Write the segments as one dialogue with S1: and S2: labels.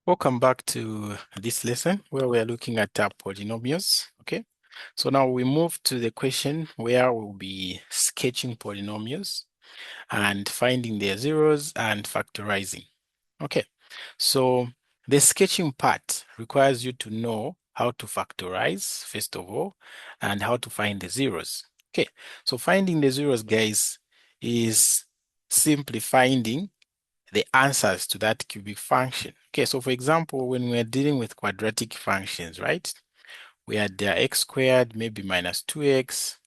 S1: Welcome back to this lesson where we are looking at polynomials. Okay, so now we move to the question where we'll be sketching polynomials and finding their zeros and factorizing. Okay, so the sketching part requires you to know how to factorize, first of all, and how to find the zeros. Okay, so finding the zeros, guys, is simply finding the answers to that cubic function. Okay, so for example, when we're dealing with quadratic functions, right? We had x squared, maybe minus 2x,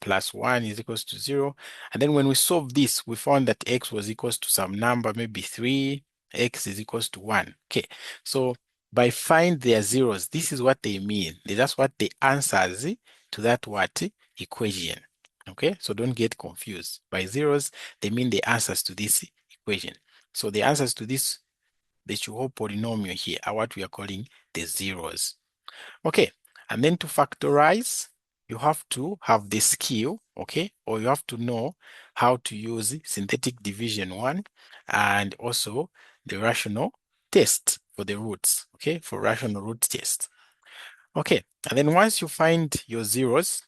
S1: plus 1 is equals to 0. And then when we solve this, we found that x was equals to some number, maybe 3, x is equals to 1. Okay, so by find their zeros, this is what they mean. That's what the answers to that what equation. Okay, so don't get confused. By zeros, they mean the answers to this equation. So the answers to this, the whole polynomial here, are what we are calling the zeros. Okay, and then to factorize, you have to have the skill, okay, or you have to know how to use synthetic division 1 and also the rational test for the roots, okay, for rational root test. Okay, and then once you find your zeros,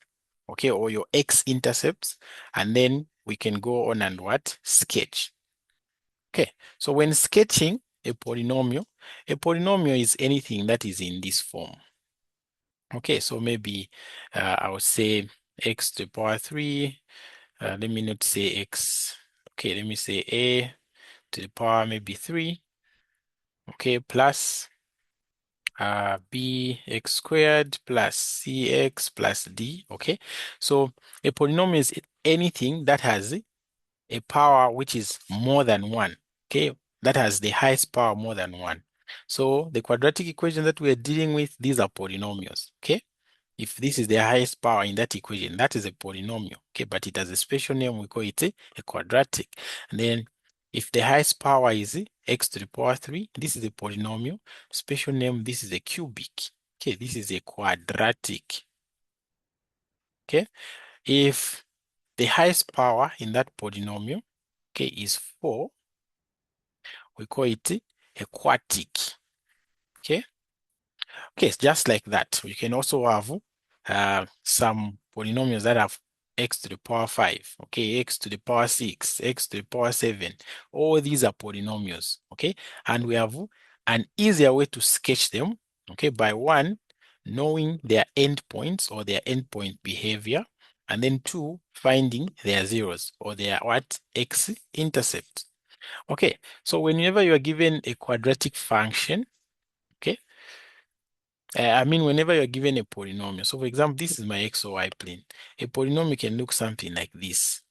S1: okay, or your x-intercepts, and then we can go on and what? Sketch. Okay, so when sketching a polynomial is anything that is in this form. Okay, so maybe I would say x to the power 3. Let me not say x. Okay, let me say a to the power maybe 3. Okay, plus bx squared plus cx plus d. Okay, so a polynomial is anything that has a power which is more than 1. Okay, that has the highest power more than 1. So the quadratic equation that we're dealing with, these are polynomials. Okay, if this is the highest power in that equation, that is a polynomial. Okay, but it has a special name, we call it a quadratic. And then if the highest power is x to the power 3, this is a polynomial. Special name, this is a cubic. Okay, this is a quadratic. Okay, if the highest power in that polynomial, okay, is 4, we call it a quartic. Okay, okay, it's just like that. We can also have some polynomials that have x to the power 5, okay, x to the power 6, x to the power 7. All these are polynomials, okay, and we have an easier way to sketch them, okay, by one, knowing their endpoints or their endpoint behavior, and then two, finding their zeros or their what? X-intercept. Okay, so whenever you are given a quadratic function, okay, I mean, whenever you're given a polynomial, so for example, this is my x or y plane. A polynomial can look something like this,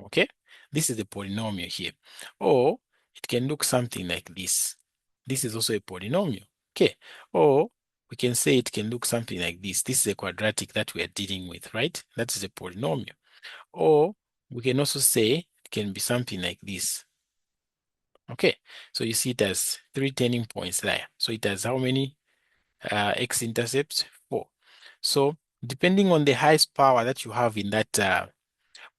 S1: okay? This is a polynomial here. Or it can look something like this. This is also a polynomial, okay? Or we can say it can look something like this. This is a quadratic that we are dealing with, right? That is a polynomial. Or we can also say it can be something like this. Okay, so you see it has 3 turning points there. So it has how many x-intercepts? 4. So depending on the highest power that you have in that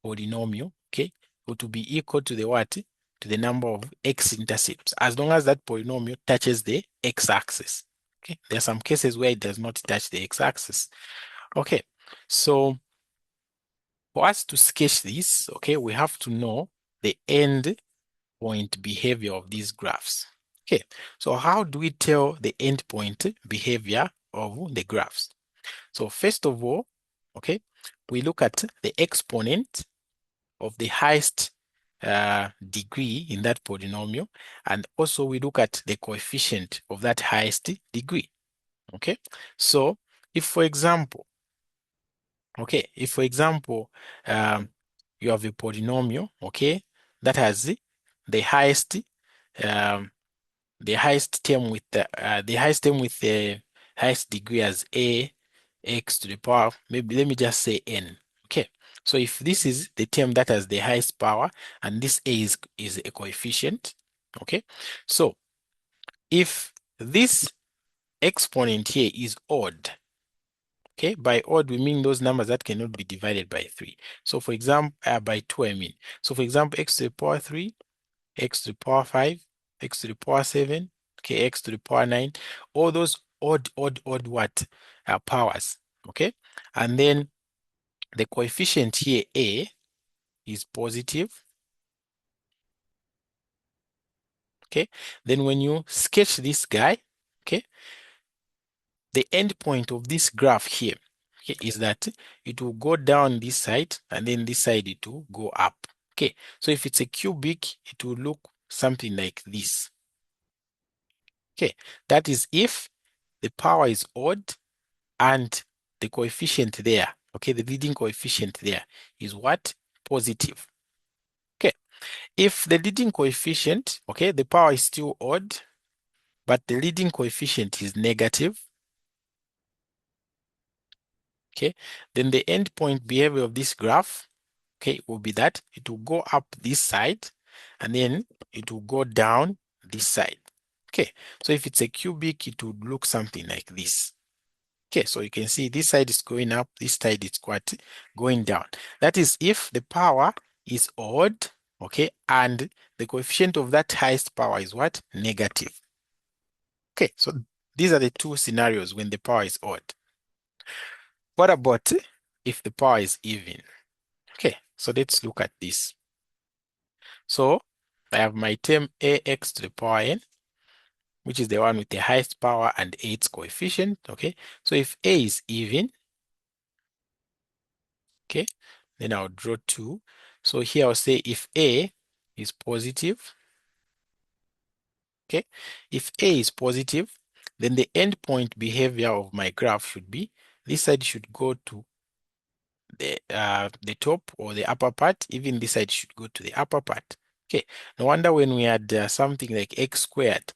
S1: polynomial, okay, it will be equal to the what? To the number of x-intercepts, as long as that polynomial touches the x-axis. Okay, there are some cases where it does not touch the x-axis. Okay, so for us to sketch this, okay, we have to know the end point behavior of these graphs. Okay, so how do we tell the endpoint behavior of the graphs? So first of all, okay, we look at the exponent of the highest degree in that polynomial, and also we look at the coefficient of that highest degree. Okay, so if for example, you have a polynomial, okay, that has the highest um, term with the highest degree as a x to the power, maybe let me just say n. Okay, so if this is the term that has the highest power and this a is a coefficient, okay, so if this exponent here is odd, okay, by odd we mean those numbers that cannot be divided by 3. So for example, by 2 I mean. So for example, x to the power 3, x to the power 5, x to the power 7, okay, x to the power 9, all those odd what powers, okay? And then the coefficient here, a, is positive, okay? Then when you sketch this guy, okay, the end point of this graph here, okay, is that it will go down this side, and then this side it will go up, okay? So if it's a cubic, it will look something like this, okay? That is if the power is odd and the coefficient there, okay, the leading coefficient there is what? Positive. Okay, if the leading coefficient, okay, the power is still odd, but the leading coefficient is negative, okay, then the endpoint behavior of this graph, okay, will be that it will go up this side and then it will go down this side. Okay, so if it's a cubic, it would look something like this. Okay, so you can see this side is going up, this side is quite going down. That is if the power is odd, okay, and the coefficient of that highest power is what? Negative. Okay, so these are the two scenarios when the power is odd. What about if the power is even? Okay, so let's look at this. So I have my term ax to the power n, which is the one with the highest power and its coefficient, okay? So if a is even, okay, then I'll draw 2. So here I'll say if a is positive, okay, if a is positive, then the endpoint behavior of my graph should be this side should go to the top or the upper part, even this side should go to the upper part. Okay, no wonder when we had something like x squared,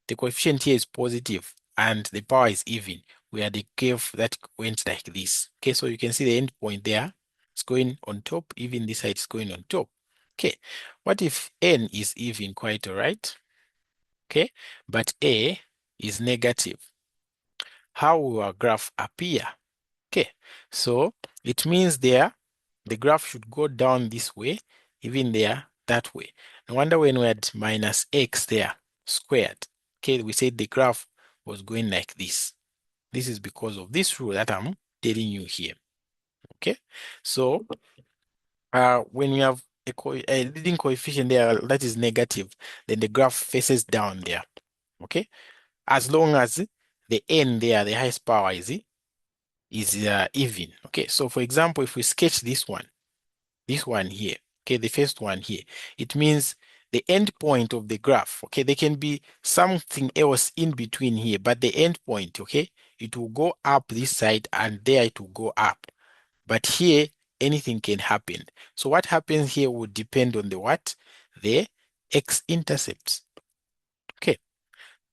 S1: the coefficient here is positive and the power is even. We had a curve that went like this. Okay, so you can see the end point there. It's going on top, even this side is going on top. Okay, what if n is even? Quite all right. Okay, but a is negative. How will our graph appear? Okay, so it means there the graph should go down this way, even there that way. No wonder when we had minus x there squared, okay, we said the graph was going like this. This is because of this rule that I'm telling you here. Okay, so when we have a leading coefficient there that is negative, then the graph faces down there. Okay, as long as the n there, the highest power is even. Okay, so for example, if we sketch this one here, okay, the first one here, it means the end point of the graph, okay, there can be something else in between here, but the end point, okay, it will go up this side and there it will go up. But here, anything can happen. So what happens here would depend on the what? The x-intercepts. Okay,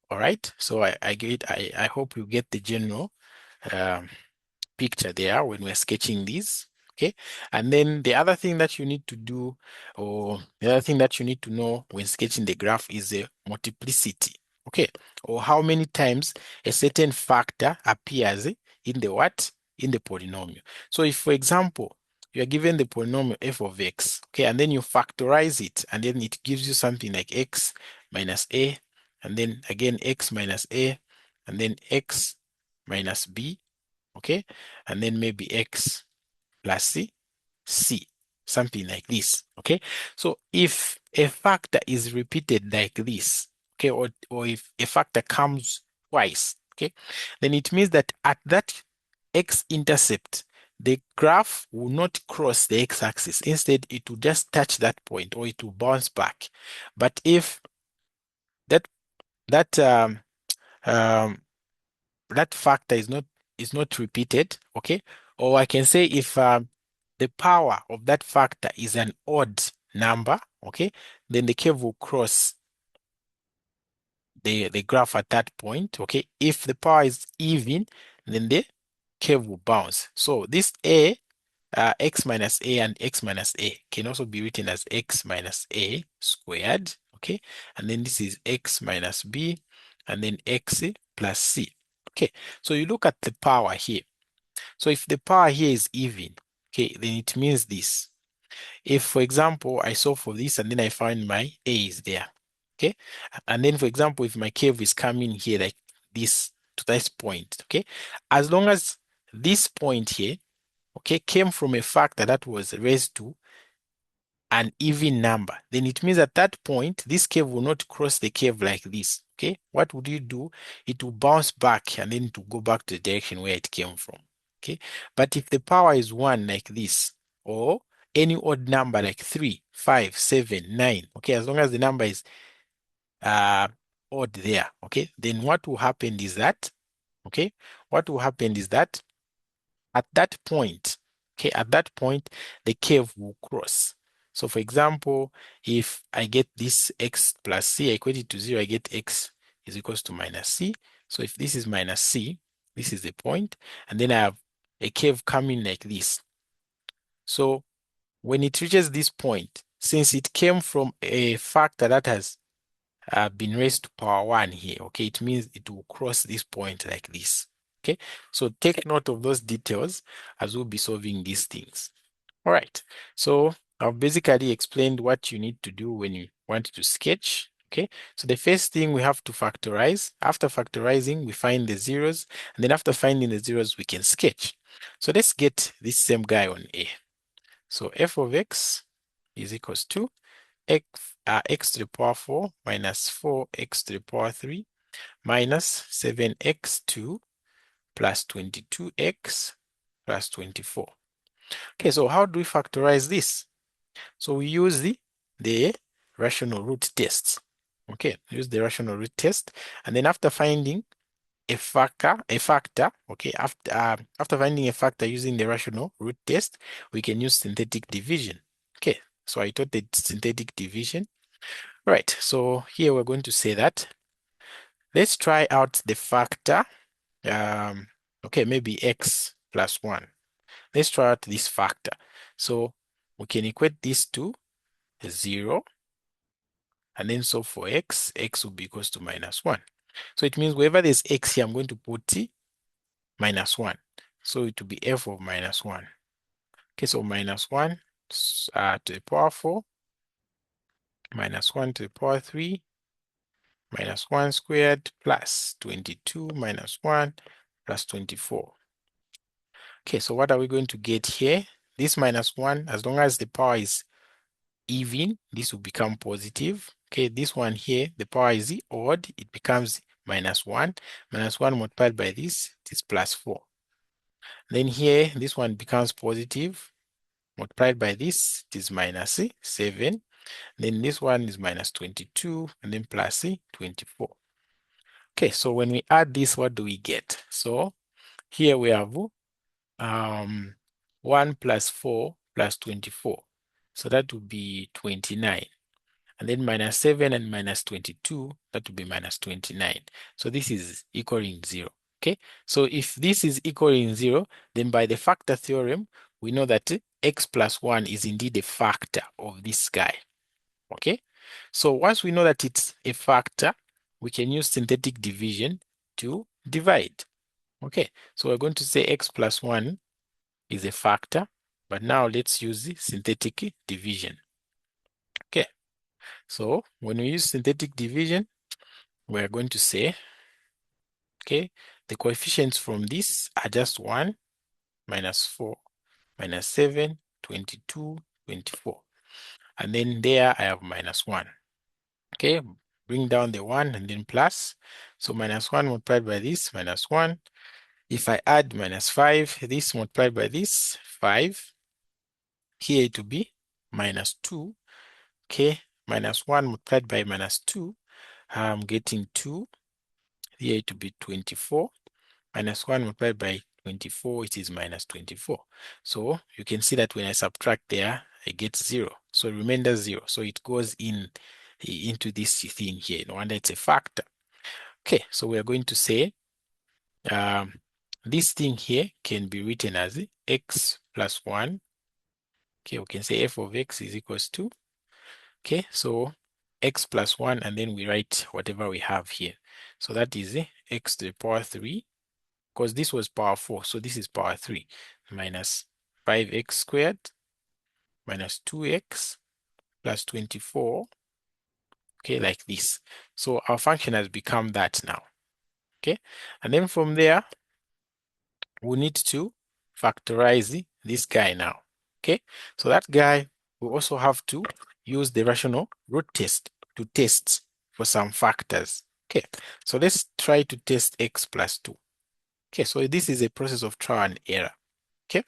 S1: all right, so I hope you get the general um, picture there when we're sketching these. Okay, and then the other thing that you need to do, or the other thing that you need to know when sketching the graph is the multiplicity. Okay, or how many times a certain factor appears in the what? In the polynomial. So if, for example, you are given the polynomial f of x, okay, and then you factorize it, and then it gives you something like x minus a, and then again x minus a, and then x minus b, okay, and then maybe x plus c, something like this, okay. So if a factor is repeated like this, okay, or if a factor comes twice, okay, then it means that at that x-intercept, the graph will not cross the x-axis. Instead, it will just touch that point, or it will bounce back. But if that that um, that factor is not repeated, okay, or I can say if the power of that factor is an odd number, okay, then the curve will cross the graph at that point, okay. If the power is even, then the curve will bounce. So this x minus a and x minus a can also be written as x minus a squared, okay, and then this is x minus b, and then x plus c. Okay, so you look at the power here. So if the power here is even, okay, then it means this. If, for example, I solve for this and then I find my a is there, Okay, and then for example, if my curve is coming here like this to this point, okay, as long as this point here, okay, came from a factor that was raised to an even number, then it means at that point, this curve will not cross the curve like this. Okay, what would you do? It will bounce back and then to go back to the direction where it came from. Okay, but if the power is 1 like this, or any odd number like 3, 5, 7, 9, okay, as long as the number is odd there, okay, then what will happen is that, okay, what will happen is that at that point, okay, at that point, the curve will cross. So for example, if I get this x plus c, I equate it to 0, I get x is equals to minus c. So if this is minus c, this is the point, and then I have a curve coming like this. So when it reaches this point, since it came from a factor that has been raised to power 1 here, okay, it means it will cross this point like this. Okay, so take note of those details as we'll be solving these things. All right, so I've basically explained what you need to do when you want to sketch. Okay, so the first thing we have to factorize. After factorizing, we find the zeros, and then after finding the zeros, we can sketch. So let's get this same guy on A. So f of x is equals to x to the power 4 minus 4x to the power 3 minus 7x2 plus 22x plus 24. Okay, so how do we factorize this? So we use the rational root tests. Okay, use the rational root test, and then after finding a factor, okay, after finding a factor using the rational root test, we can use synthetic division. Okay, so I taught the synthetic division. All right, so here we're going to say that let's try out the factor, okay, maybe x plus 1. Let's try out this factor. So we can equate this to 0, and then so for x will be equals to minus 1. So it means wherever there's x here, I'm going to put minus 1. So it will be f of minus 1. Okay, so minus 1 to the power 4, minus 1 to the power 3, minus 1 squared plus 22 minus 1 plus 24. Okay, so what are we going to get here? This minus 1, as long as the power is even, this will become positive. Okay, this one here, the power is odd, it becomes minus 1. Minus 1 multiplied by this, it is plus 4. Then here, this one becomes positive. Multiplied by this, it is minus 7. Then this one is minus 22, and then plus 24. Okay, so when we add this, what do we get? So here we have 1 plus 4 plus 24. So that would be 29. And then minus 7 and minus 22, that would be minus 29. So this is equaling 0. Okay, so if this is equaling 0, then by the factor theorem, we know that x plus 1 is indeed a factor of this guy. Okay, so once we know that it's a factor, we can use synthetic division to divide. Okay, so we're going to say x plus 1 is a factor, but now let's use the synthetic division. Okay, so when we use synthetic division, we're going to say, okay, the coefficients from this are just 1, minus 4, minus 7, 22, 24. And then there I have minus 1. Okay, bring down the 1 and then plus. So minus 1 multiplied by this, minus 1. If I add minus 5, this multiplied by this, 5. Here it will be minus 2. Okay, minus 1 multiplied by minus 2, I'm getting 2. Here it will be 24. Minus 1 multiplied by 24, it is minus 24. So you can see that when I subtract there, I get 0. So remainder 0. So it goes into this thing here. No wonder it's a factor. Okay, so we are going to say this thing here can be written as x plus 1. Okay, we can say f of x is equals to, okay, so x plus 1, and then we write whatever we have here. So that is x to the power 3, because this was power 4, so this is power 3, minus 5x squared minus 2x plus 24 okay, like this. So our function has become that now, okay? And then from there, we need to factorize this guy now, okay? So that guy, we also have to use the rational root test to test for some factors, okay? So let's try to test x plus 2. Okay, so this is a process of trial and error, okay?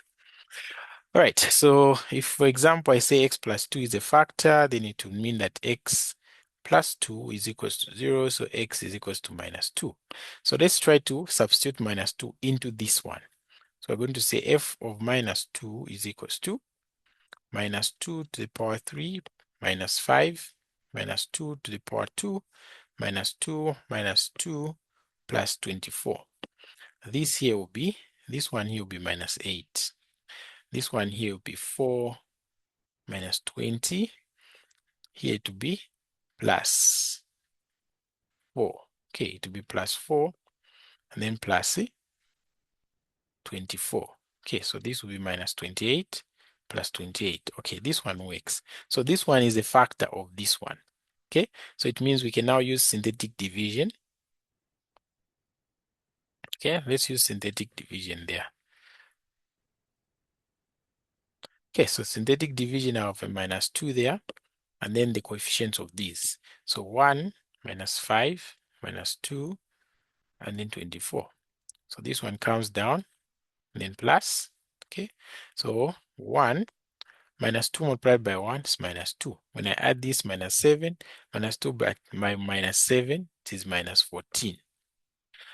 S1: All right, so if, for example, I say x plus 2 is a factor, then it would mean that x plus 2 is equals to 0, so x is equals to minus 2. So let's try to substitute minus 2 into this one. So we're going to say f of minus 2 is equals to minus 2 to the power 3 minus 5 minus 2 to the power 2 minus 2 minus 2 plus 24. This here will be, this one here will be minus 8. This one here will be 4 minus 20. Here to be plus 4. Okay, to be plus 4 and then plus 24. Okay, so this will be minus 28 plus 28. Okay, this one works. So this one is a factor of this one. Okay, so it means we can now use synthetic division. Okay, let's use synthetic division there. Okay, so synthetic division of a minus 2 there, and then the coefficients of these. So 1 minus 5 minus 2, and then 24. So this one comes down, and then plus. Okay, so 1 minus 2 multiplied by 1 is minus 2. When I add this minus 7, minus 2 by minus 7, it is minus 14.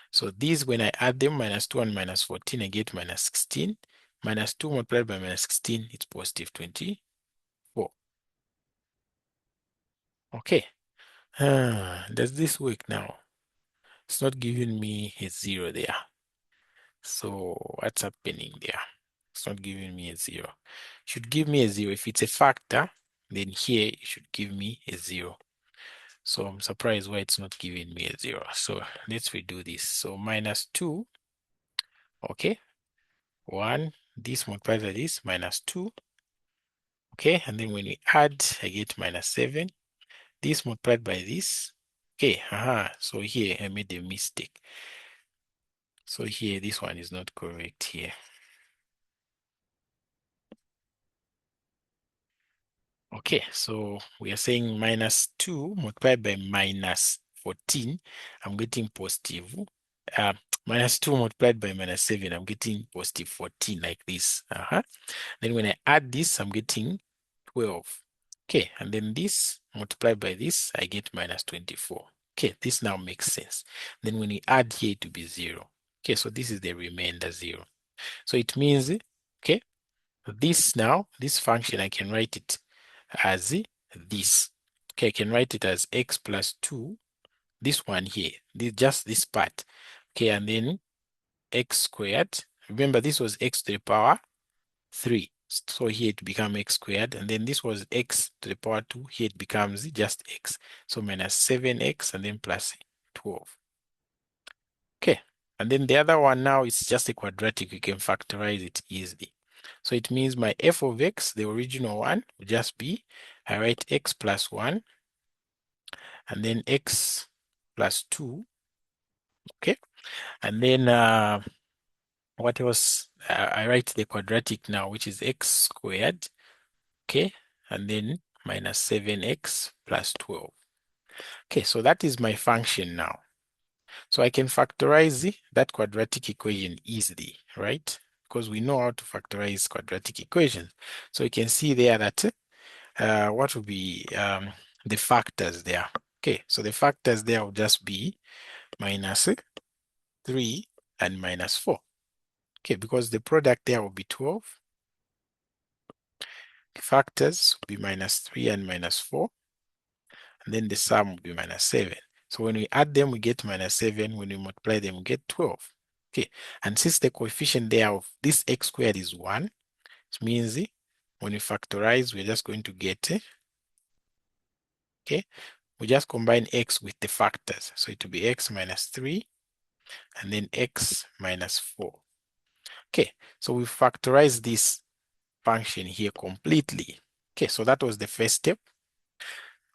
S1: So these, when I add them, minus 2 and minus 14, I get minus 16. Minus 2 multiplied by minus 16, it's positive 24. Okay. Does this work now? It's not giving me a 0 there. So what's happening there? It's not giving me a 0. Should give me a 0. If it's a factor, then here it should give me a 0. So I'm surprised why it's not giving me a 0. So let's redo this. So minus 2, okay, 1, this multiplied by this, minus 2, okay, and then when we add, I get minus 7, this multiplied by this, okay, so here I made a mistake. So here, this one is not correct here. Okay, so we are saying minus 2 multiplied by minus 14, I'm getting positive. Minus 2 multiplied by minus 7, I'm getting positive 14 like this. Then when I add this, I'm getting 12. Okay, and then this multiplied by this, I get minus 24. Okay, this now makes sense. Then when we add here to be 0. Okay, so this is the remainder 0. So it means, okay, this now, this function, I can write it as this. Okay, I can write it as x plus 2, this one here, just this part. Okay, and then x squared. Remember, this was x to the power 3. So here it becomes x squared. And then this was x to the power 2. Here it becomes just x. So minus 7x and then plus 12. Okay, and then the other one now is just a quadratic. You can factorize it easily. So it means my f of x, the original one, will just be, I write x plus 1, and then x plus 2, okay? And then what else? I write the quadratic now, which is x squared, okay? And then minus 7x plus 12. Okay, so that is my function now. So I can factorize that quadratic equation easily, right? Because we know how to factorize quadratic equations. So you can see there that what will be the factors there. Okay, so the factors there will just be minus 3 and minus 4. Okay, because the product there will be 12. The factors will be minus 3 and minus 4. And then the sum will be minus 7. So when we add them, we get minus 7. When we multiply them, we get 12. Okay, and since the coefficient there of this x squared is 1, it means when we factorize, we're just going to get, okay, we just combine x with the factors. So it will be x minus 3 and then x minus 4. Okay, so we factorize this function here completely. Okay, so that was the first step.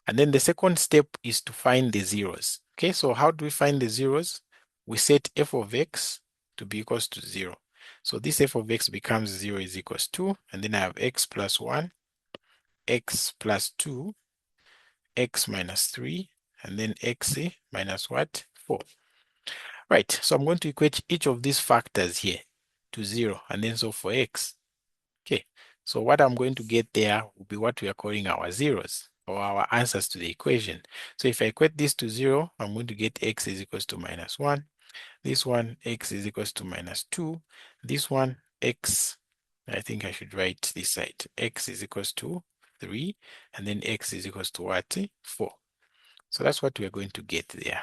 S1: And then the second step is to find the zeros. Okay, so how do we find the zeros? We set f of x to be equals to 0. So this f of x becomes 0 is equals to, and then I have x plus 1, x plus 2, x minus 3, and then x minus what? 4. Right, so I'm going to equate each of these factors here to 0, and then so for x. Okay, so what I'm going to get there will be what we are calling our zeros, or our answers to the equation. So if I equate this to 0, I'm going to get x is equals to minus 1. This one, x is equals to minus 2. This one, x, I think I should write this side. X is equals to 3, and then x is equals to what? 4. So that's what we're going to get there.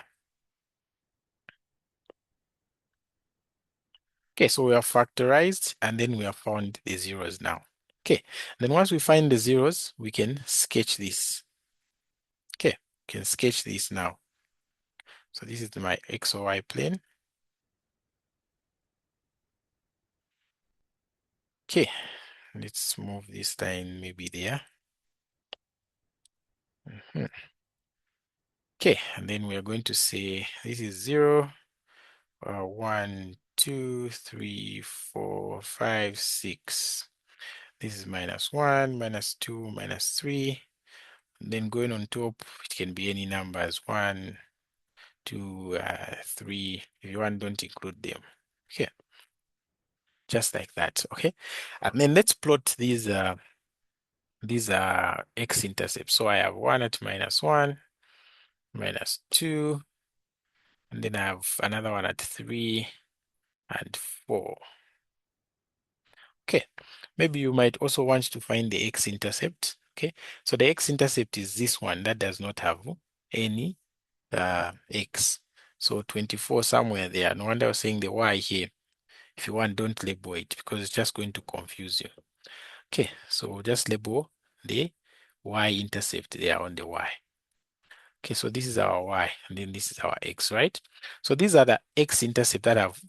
S1: Okay, so we have factorized, and then we have found the zeros now. Okay, then once we find the zeros, we can sketch this. Okay, we can sketch this now. So this is my x or y plane. Okay, let's move this line maybe there. Mhm. Okay, and then we are going to say this is 0, 1, 2, 3, 4, 5, 6. This is minus 1, minus 2, minus 3. And then going on top, it can be any numbers, 1, 2, 3. If you want, don't include them. Okay, just like that. Okay, and then let's plot these x-intercepts. So I have 1 at minus 1, minus 2, and then I have another one at 3 and 4. Okay, maybe you might also want to find the x-intercept. Okay, so the x-intercept is this one that does not have any x. So 24 somewhere there. No wonder I was saying the y here. If you want, don't label it because it's just going to confuse you. Okay, so just label the y-intercept there on the y. Okay, so this is our y, and then this is our x, right? So these are the x-intercept that I've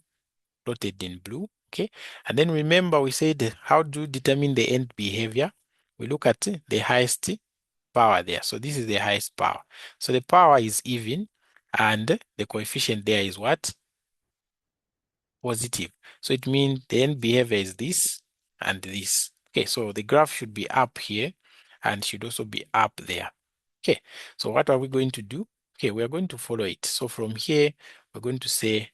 S1: plotted in blue. Okay, and then remember we said how do you determine the end behavior? We look at the highest power there. So this is the highest power. So the power is even, and the coefficient there is what? Positive. So it means the end behavior is this and this. Okay, so the graph should be up here and should also be up there. Okay, so what are we going to do? Okay, we are going to follow it. So from here, we're going to say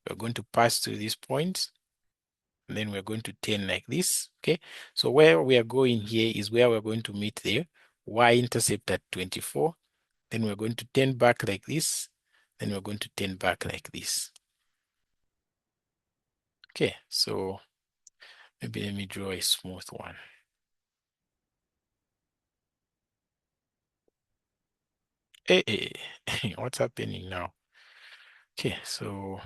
S1: we're going to pass through these points, and then we're going to turn like this. Okay, so where we are going here is where we're going to meet the y-intercept at 24. Then we're going to turn back like this. Then we're going to turn back like this. Okay, so maybe let me draw a smooth one. Hey, what's happening now? Okay, so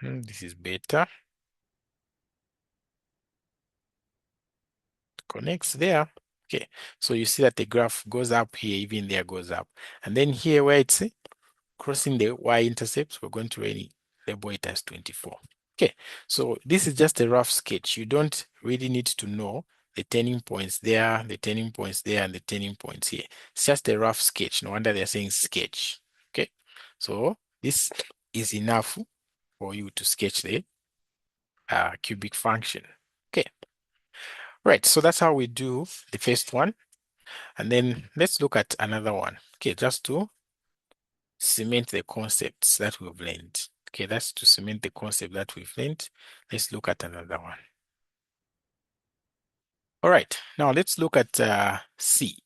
S1: this is better. Connects there. Okay, so you see that the graph goes up here, even there goes up. And then here where it's crossing the y-intercepts, we're going to really label it as 24. Okay, so this is just a rough sketch. You don't really need to know the turning points there, the turning points there, and the turning points here. It's just a rough sketch. No wonder they're saying sketch. Okay, so this is enough for you to sketch the cubic function. Okay, right, so that's how we do the first one. And then let's look at another one. Okay, just to cement the concepts that we've learned. Okay, that's to cement the concept that we've learned. Let's look at another one. All right, now let's look at C.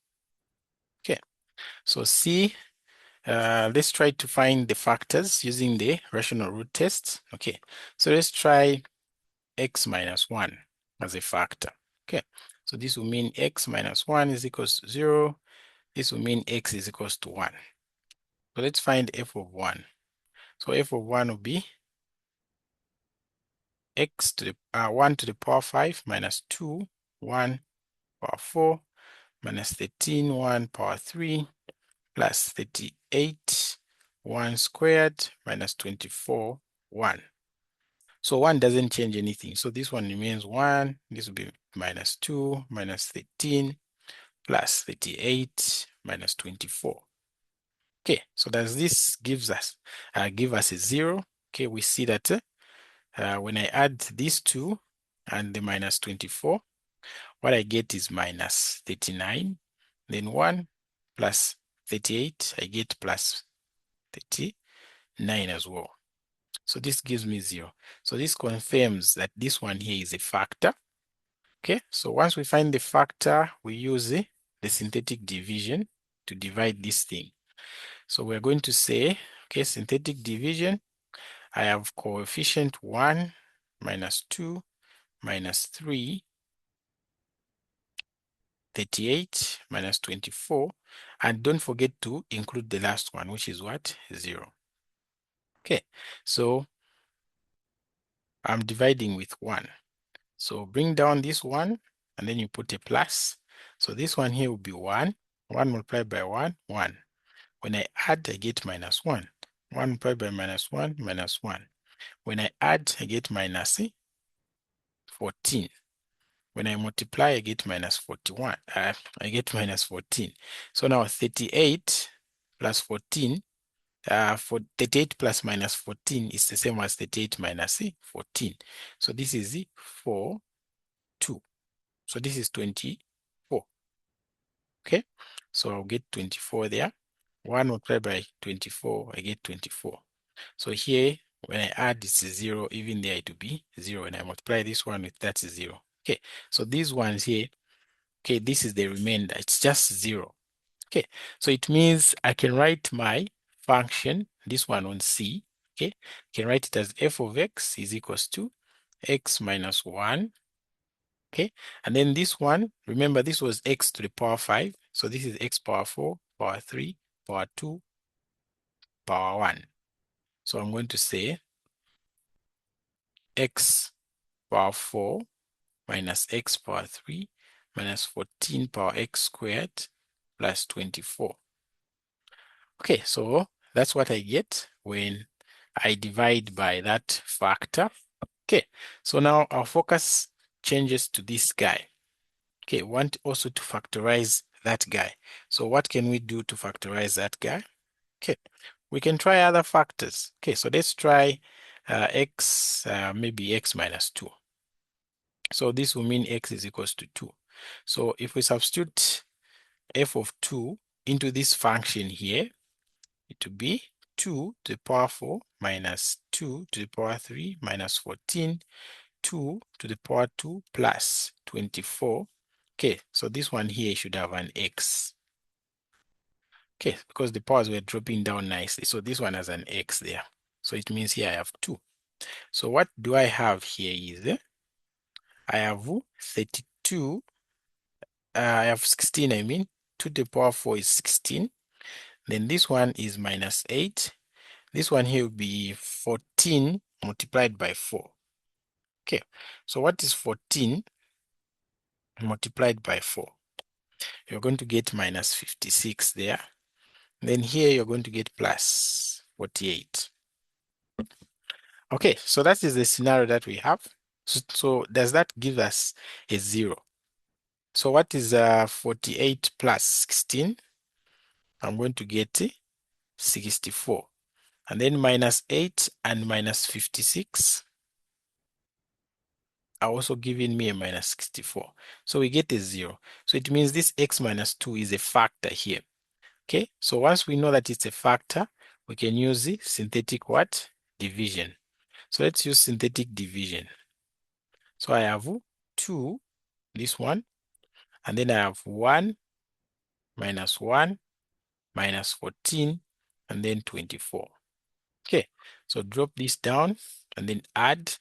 S1: Okay, so C, let's try to find the factors using the rational root test. Okay, so let's try x minus 1 as a factor. Okay, so this will mean x minus 1 is equals to 0. This will mean x is equals to 1. So let's find f of 1. So f of 1 will be x to the 1 to the power 5 minus 2, 1 power 4 minus 13, 1 power 3 plus 38, 1 squared minus 24, 1. So 1 doesn't change anything. So this one remains 1. This will be minus 2 minus 13 plus 38 minus 24. Okay, so does this give us a 0? Okay, we see that when I add these two and the minus 24, what I get is minus 39. Then 1 plus 38, I get plus 39 as well. So this gives me 0. So this confirms that this one here is a factor. Okay, so once we find the factor, we use the synthetic division to divide this thing. So we're going to say, okay, synthetic division, I have coefficient 1 minus 2 minus 3, 38 minus 24, and don't forget to include the last one, which is what? 0. Okay, so I'm dividing with 1. So bring down this 1, and then you put a plus. So this one here will be 1. 1 multiplied by 1, 1. When I add, I get minus 1. 1 multiplied by minus 1, minus 1. When I add, I get minus 14. When I multiply, I get minus 41. I get minus 14. So now 38 plus 14, 38 plus minus 14 is the same as 38 minus 14. So this is 4, 2. So this is 24. Okay, so I'll get 24 there. 1 multiplied by 24, I get 24. So here, when I add, it's 0, even there it will be 0. When I multiply this one with that, 0. Okay, so these ones here, okay, this is the remainder. It's just 0. Okay, so it means I can write my function, this one on C, okay, I can write it as f of x is equals to x minus 1, okay, and then this one, remember this was x to the power 5, so this is x power 4, power 3, power 2, power 1. So I'm going to say x power 4 minus x power 3 minus 14 power x squared plus 24. Okay, so that's what I get when I divide by that factor. Okay, so now our focus changes to this guy. Okay, want also to factorize that guy. So what can we do to factorize that guy? Okay, we can try other factors. Okay, so let's try x, maybe x minus 2. So this will mean x is equals to 2. So if we substitute f of 2 into this function here, it will be 2 to the power 4 minus 2 to the power 3 minus 14, 2 to the power 2 plus 24. Okay, so this one here should have an x. Okay, because the powers were dropping down nicely. So this one has an x there. So it means here I have 2. So what do I have here is, I have 32, I have 16, I mean, 2 to the power 4 is 16. Then this one is minus 8. This one here will be 14 multiplied by 4. Okay, so what is 14 multiplied by 4? You're going to get minus 56 there. Then here you're going to get plus 48. Okay, so that is the scenario that we have. So does that give us a 0? So what is 48 plus 16? I'm going to get 64. And then minus 8 and minus 56 are also giving me a minus 64. So we get a 0. So it means this x minus 2 is a factor here. Okay, so once we know that it's a factor, we can use the synthetic what? Division. So let's use synthetic division. So I have 2, this one, and then I have 1 minus 1 minus 14, and then 24. Okay, so drop this down and then add.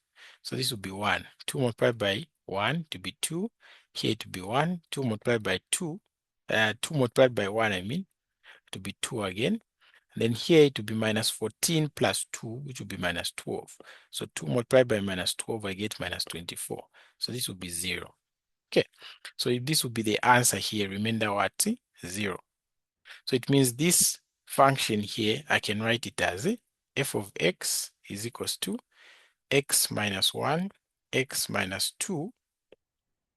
S1: So this will be 1. 2 multiplied by 1 to be 2. Here to be 1. 2 multiplied by 2. 2 multiplied by 1, I mean, to be 2 again. And then here it will be minus 14 plus 2, which will be minus 12. So 2 multiplied by minus 12, I get minus 24. So this will be 0. Okay, so if this will be the answer here, remember what? 0. So it means this function here, I can write it as f of x is equals to x minus 1, x minus 2,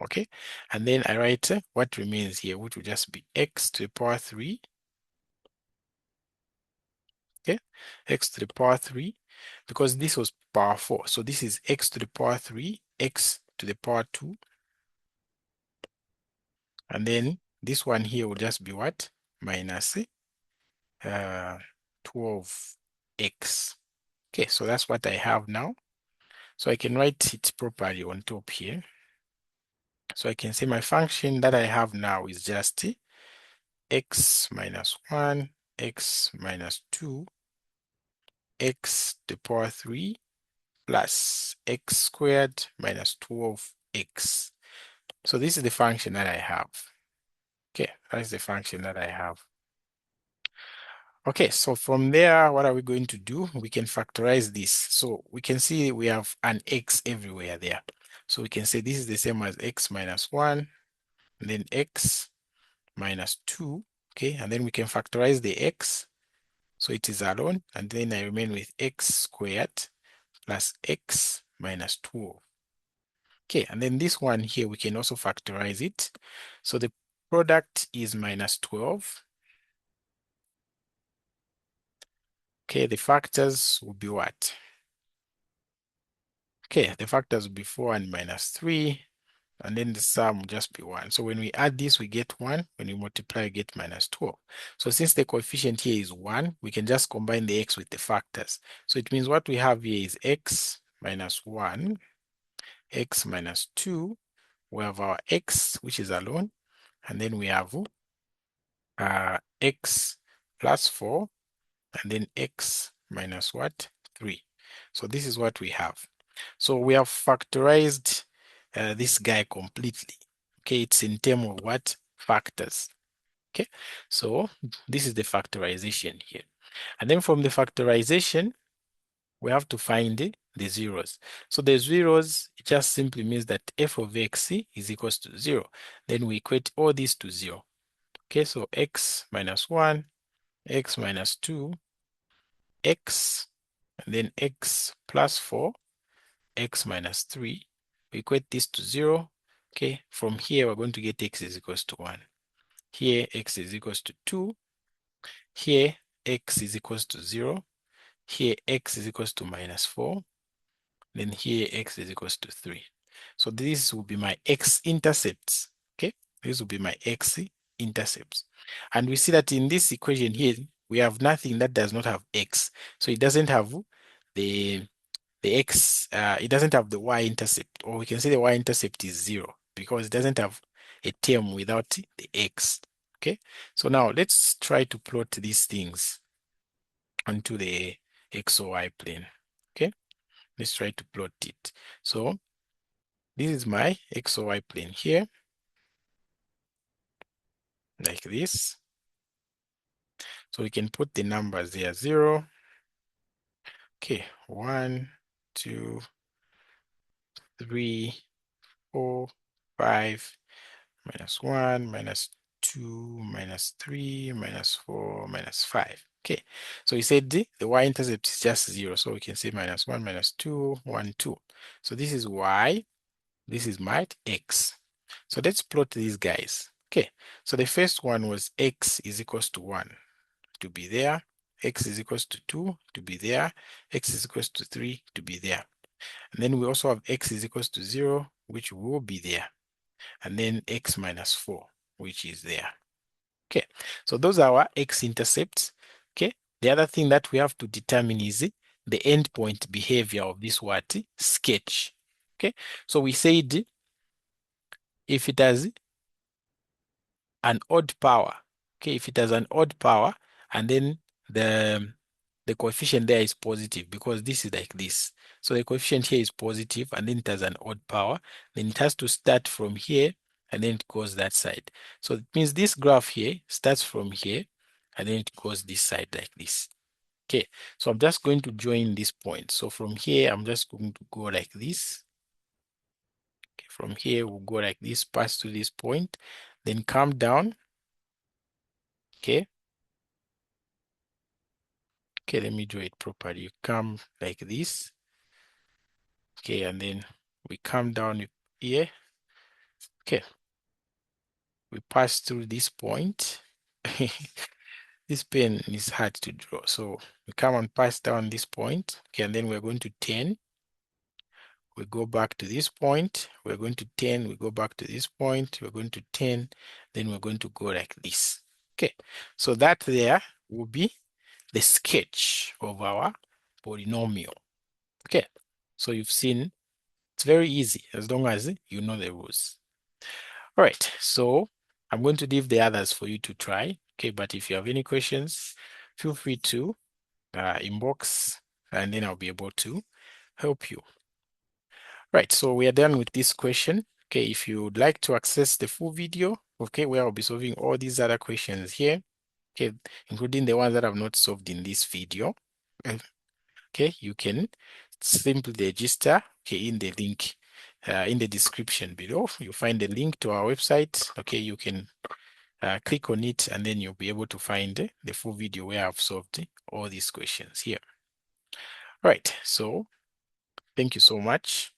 S1: Okay, and then I write what remains here, which will just be x to the power 3. Okay, x to the power 3, because this was power 4. So this is x to the power 3, x to the power 2. And then this one here will just be what? Minus 12x. Okay, so that's what I have now. So I can write it properly on top here. So I can say my function that I have now is just x minus 1, x minus 2, x to the power 3 plus x squared minus 12x. So this is the function that I have. Okay, that's the function that I have. Okay, so from there, what are we going to do? We can factorize this. So we can see we have an x everywhere there. So we can say this is the same as x minus 1, and then x minus 2. Okay, and then we can factorize the x. So it is alone, and then I remain with x squared plus x minus 12. Okay, and then this one here, we can also factorize it. So the product is minus 12. Okay, the factors will be what? Okay, the factors will be 4 and minus 3, and then the sum will just be 1. So when we add this, we get 1. When we multiply, we get minus 12. So since the coefficient here is 1, we can just combine the x with the factors. So it means what we have here is x minus 1, x minus 2. We have our x, which is alone, and then we have x plus 4, and then x minus what? 3. So this is what we have. So we have factorized this guy completely. Okay, it's in terms of what? Factors. Okay, so this is the factorization here. And then from the factorization, we have to find the zeros. So the zeros, it just simply means that f of x is equals to 0. Then we equate all these to 0. Okay, so x minus 1, x minus 2, x, and then x plus 4, x minus 3. We equate this to 0. Okay, from here we're going to get x is equals to 1. Here x is equals to 2. Here x is equals to 0. Here x is equals to minus 4. Then here x is equals to 3. So this will be my x-intercepts. Okay, this will be my x-intercepts. And we see that in this equation here, we have nothing that does not have x. So it doesn't have the x, it doesn't have the y-intercept, or we can say the y-intercept is 0 because it doesn't have a term without the x. Okay, so now let's try to plot these things onto the x or y plane. Okay, let's try to plot it. So this is my x or y plane here, like this. So we can put the numbers there, 0. Okay, 1, 2, 3, 4, 5, minus 1, minus 2, minus 3, minus 4, minus 5. Okay, so we said the y-intercept is just 0. So we can say minus 1, minus 2, 1, 2. So this is y, this is my x. So let's plot these guys. Okay, so the first one was x is equals to 1 to be there, x is equals to 2 to be there, x is equals to 3 to be there. And then we also have x is equals to 0, which will be there. And then x minus 4, which is there. Okay, so those are our x-intercepts. Okay, the other thing that we have to determine is the endpoint behavior of this what? Sketch. Okay, so we said if it has an odd power, okay, if it has an odd power, and then the coefficient there is positive because this is like this. So the coefficient here is positive and then it has an odd power. Then it has to start from here and then it goes that side. So it means this graph here starts from here and then it goes this side like this. Okay, so I'm just going to join this point. So from here, I'm just going to go like this. Okay, from here, we'll go like this, pass to this point, then come down. Okay. Okay, let me draw it properly. You come like this. Okay, and then we come down here. Okay, we pass through this point. This pen is hard to draw, so we come and pass down this point. Okay, and then we're going to 10. We go back to this point. We're going to 10. We go back to this point. We're going to 10. Then we're going to go like this. Okay, so that there will be the sketch of our polynomial. Okay, so you've seen it's very easy as long as you know the rules. All right, so I'm going to leave the others for you to try. Okay, but if you have any questions, feel free to inbox, and then I'll be able to help you. Right, so we are done with this question. Okay, if you would like to access the full video, okay, where I'll be solving all these other questions here, okay, including the ones that I've not solved in this video, okay, you can simply register, okay, in the link in the description below. You'll find the link to our website. Okay, you can click on it, and then you'll be able to find the full video where I've solved all these questions here. All right, so thank you so much.